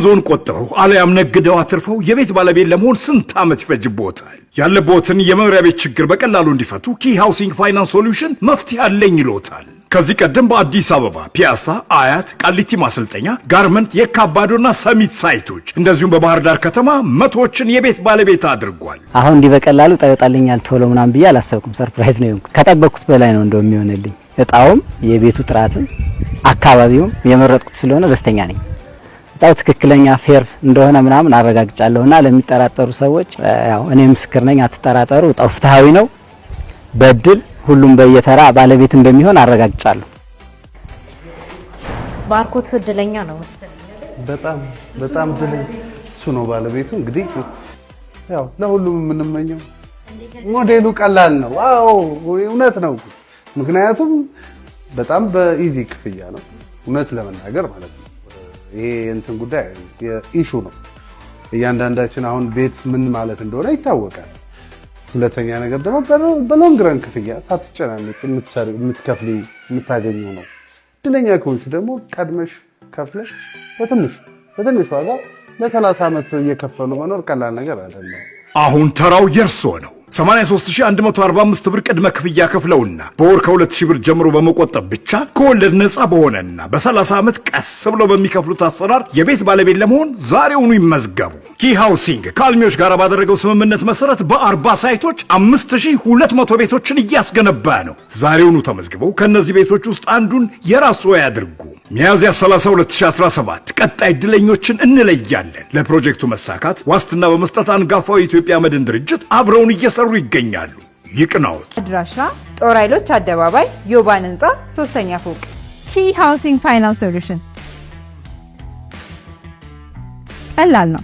ደሞዞን ቆጥበው አለያም ነግደው አትርፈው የቤት ባለቤት ለመሆን ስንት ዓመት ይፈጅቦታል? ያለቦትን የመኖሪያ ቤት ችግር በቀላሉ እንዲፈቱ ኪ ሃውሲንግ ፋይናንስ ሶሉሽን መፍትሄ አለኝ ይሎታል። ከዚህ ቀደም በአዲስ አበባ ፒያሳ፣ አያት፣ ቃሊቲ ማሰልጠኛ፣ ጋርመንት፣ የካባዶና ሰሚት ሳይቶች እንደዚሁም በባህር ዳር ከተማ መቶዎችን የቤት ባለቤት አድርጓል። አሁን እንዲህ በቀላሉ ይወጣልኛል ቶሎ ምናምን ብዬ አላሰብኩም። ሰርፕራይዝ ነው የሆንኩት። ከጠበቅኩት በላይ ነው እንደሚሆንልኝ። እጣውም የቤቱ ጥራትም አካባቢውም የመረጥኩት ስለሆነ ደስተኛ ነኝ። እጣው ትክክለኛ ፌር እንደሆነ ምናምን አረጋግጫለሁና ለሚጠራጠሩ ሰዎች ያው እኔ ምስክር ነኝ፣ አትጠራጠሩ። እጣው ፍትሃዊ ነው። በድል ሁሉም በየተራ ባለቤት እንደሚሆን አረጋግጫለሁ። ባርኮት እድለኛ ነው መሰለኝ። በጣም እድለኛ እሱ ነው ባለቤቱ። እንግዲህ ያው ለሁሉም የምንመኘው ሞዴሉ ቀላል ነው። አዎ እውነት ነው። ምክንያቱም በጣም በኢዚ ክፍያ ነው እውነት ለመናገር ማለት ነው። ይሄ እንትን ጉዳይ የኢሹ ነው። እያንዳንዳችን አሁን ቤት ምን ማለት እንደሆነ ይታወቃል። ሁለተኛ ነገር ደግሞ በሎንግ ረን ክፍያ ሳትጨናነቅ የምትከፍሊ የምታገኘው ነው። እድለኛ ከሆንሽ ደግሞ ቀድመሽ ከፍለሽ በትንሽ ዋጋ ለ30 ዓመት እየከፈሉ መኖር ቀላል ነገር አይደለም። አሁን ተራው የርሶ ነው። 83145 ብር ቅድመ ክፍያ ከፍለውና በወር ከ2000 ብር ጀምሮ በመቆጠብ ብቻ ከወለድ ነፃ በሆነና በ30 ዓመት ቀስ ብለው በሚከፍሉት አሰራር የቤት ባለቤት ለመሆን ዛሬውኑ ይመዝገቡ። ኪ ሃውሲንግ ከአልሚዎች ጋር ባደረገው ስምምነት መሰረት በ40 ሳይቶች 5200 ቤቶችን እያስገነባ ነው። ዛሬውኑ ተመዝግበው ከነዚህ ቤቶች ውስጥ አንዱን የራስዎ ያድርጉ። ሚያዝያ 30 2017 ቀጣይ እድለኞችን እንለያለን። ለፕሮጀክቱ መሳካት ዋስትና በመስጠት አንጋፋው የኢትዮጵያ መድን ድርጅት አብረውን እየሰሩ ይገኛሉ። ይቅናዎት። አድራሻ ጦር ኃይሎች አደባባይ ዮባን ህንፃ 3ኛ ፎቅ። ኪ ሃውሲንግ ፋይናንስ ሶሉሽን ቀላል ነው።